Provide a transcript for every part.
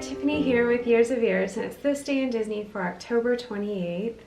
Tiffany here with Years of Years, and it's this day in Disney for October 28th.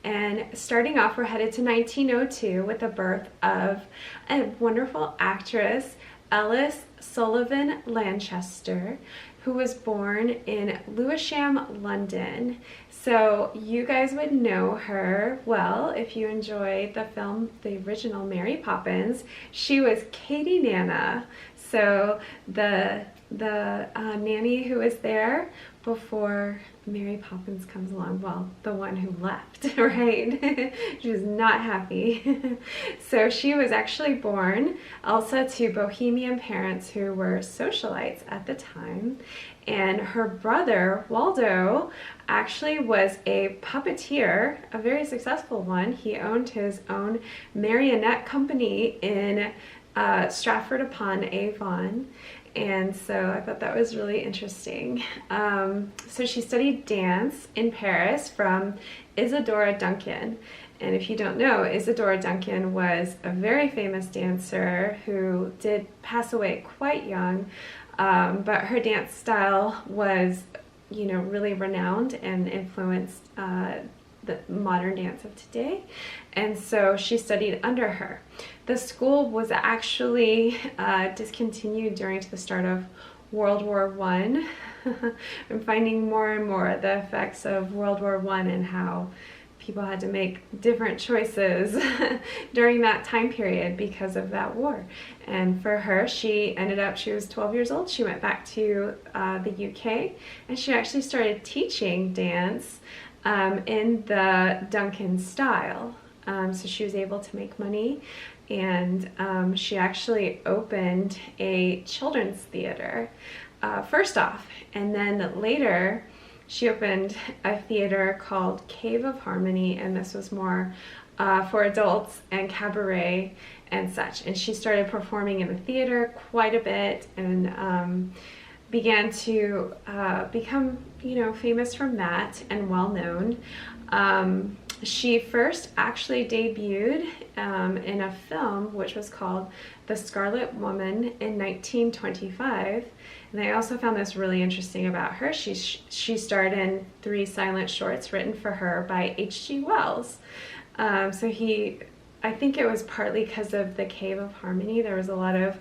And starting off, we're headed to 1902 with the birth of a wonderful actress, Elsa Lanchester, who was born in Lewisham, London. So you guys would know her well if you enjoyed the film, the original Mary Poppins. She was Katie Nanna. So the nanny who was there before Mary Poppins comes along, well, the one who left, right? She was not happy. So she was actually born, Elsa, to bohemian parents who were socialites at the time. And her brother, Waldo, actually was a puppeteer, a very successful one. He owned his own marionette company in Stratford-upon-Avon. And so I thought that was really interesting. So she studied dance in Paris from Isadora Duncan. And if you don't know, Isadora Duncan was a very famous dancer who did pass away quite young. But her dance style was, really renowned and influenced the modern dance of today. And so she studied under her. The school was actually discontinued during the start of World War I. I'm finding more and more the effects of World War I and how people had to make different choices during that time period because of that war. And for her, she was 12 years old. She went back to the UK, and she actually started teaching dance in the Duncan style. So she was able to make money, and she actually opened a children's theater first off, and then later she opened a theater called Cave of Harmony, and this was more for adults and cabaret and such. And she started performing in the theater quite a bit, and began to become, famous from that and well known. She first actually debuted in a film which was called The Scarlet Woman in 1925. And I also found this really interesting about her. She starred in 3 silent shorts written for her by H.G. Wells. I think it was partly because of the Cave of Harmony. There was a lot of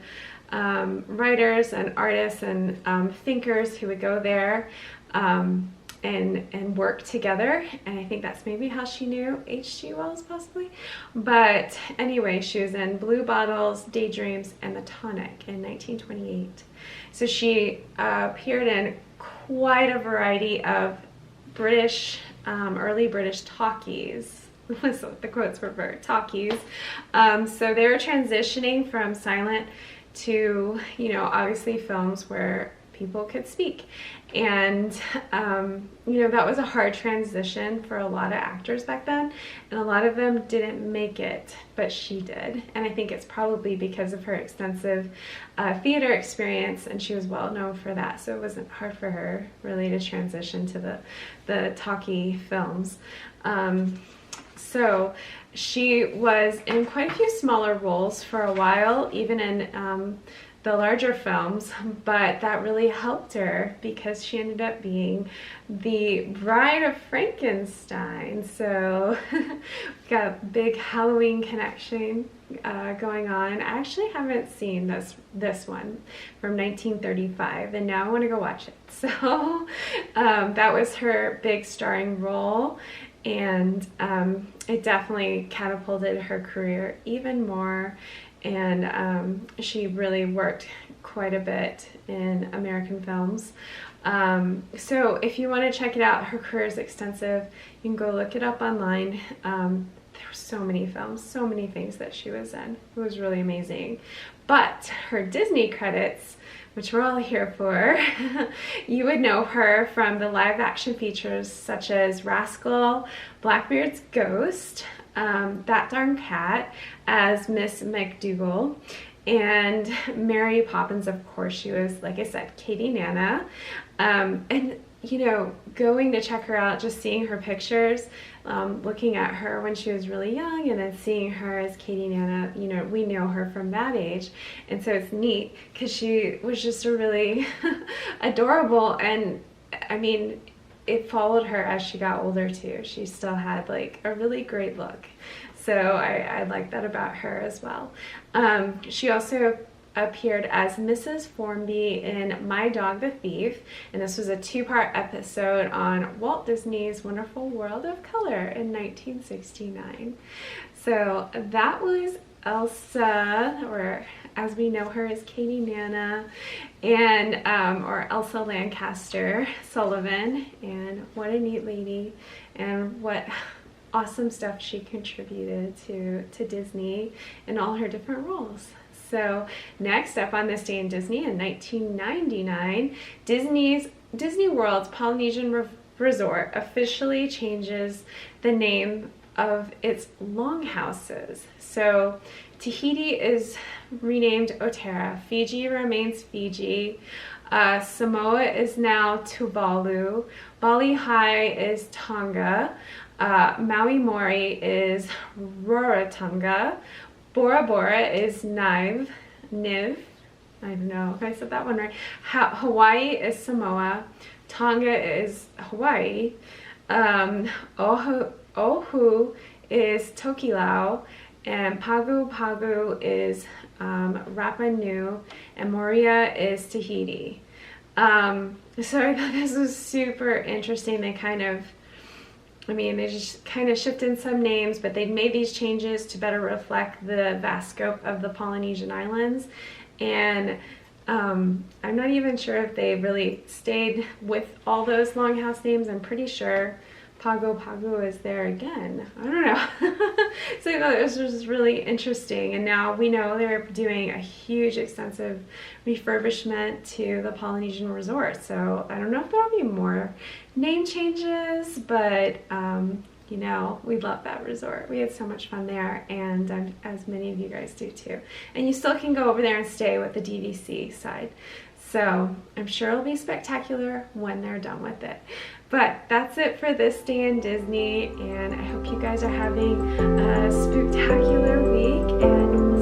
writers and artists and thinkers who would go there and work together, and I think that's maybe how she knew H.G. Wells, possibly. But anyway, she was in Blue Bottles, Daydreams, and The Tonic in 1928. So she appeared in quite a variety of British, early British talkies. That's what the quotes were for, talkies. So they were transitioning from silent to, obviously films where people could speak. And, that was a hard transition for a lot of actors back then. And a lot of them didn't make it, but she did. And I think it's probably because of her extensive theater experience, and she was well known for that. So it wasn't hard for her really to transition to the talkie films. So she was in quite a few smaller roles for a while, even in the larger films, but that really helped her because she ended up being the Bride of Frankenstein. So we've got a big Halloween connection going on. I actually haven't seen this one from 1935, and now I want to go watch it. So that was her big starring role, and it definitely catapulted her career even more. And she really worked quite a bit in American films. So if you want to check it out, her career is extensive. You can go look it up online. There were so many films, so many things that she was in. It was really amazing. But her Disney credits, which we're all here for, you would know her from the live action features such as Rascal, Blackbeard's Ghost, That Darn Cat as Miss MacDougall, and Mary Poppins. Of course, she was, like I said, Katie Nanna. And going to check her out, just seeing her pictures, looking at her when she was really young, and then seeing her as Katie Nanna, we know her from that age. And so it's neat because she was just a really adorable and I mean, it followed her as she got older too. She still had like a really great look. So I like that about her as well. She also appeared as Mrs. Formby in My Dog the Thief, and this was a 2-part episode on Walt Disney's Wonderful World of Color in 1969. So that was Elsa, or as we know her as Katie Nanna, and or Elsa Lanchester Sullivan, and what a neat lady, and what awesome stuff she contributed to Disney in all her different roles. So next up on This Day in Disney in 1999, Disney World's Polynesian Resort officially changes the name of its longhouses. So Tahiti is renamed Otera, Fiji remains Fiji, Samoa is now Tuvalu, Bali High is Tonga, Maui Mori is Rarotonga, Bora Bora is Niv, I don't know if I said that one right, Hawaii is Samoa, Tonga is Hawaii, Oahu is Tokelau, and Pagu Pagu is Rapa Nui, and Moria is Tahiti. So I thought this was super interesting. They just kind of shifted some names, but they made these changes to better reflect the vast scope of the Polynesian Islands. And I'm not even sure if they really stayed with all those longhouse names. I'm pretty sure Pago Pago is there again. I don't know. So I thought this was really interesting. And now we know they're doing a huge, extensive refurbishment to the Polynesian Resort. So I don't know if there'll be more name changes, but you know, we love that resort. We had so much fun there, and as many of you guys do too. And you still can go over there and stay with the DVC side. So I'm sure it'll be spectacular when they're done with it. But that's it for This Day in Disney, and I hope you guys are having a spectacular week, and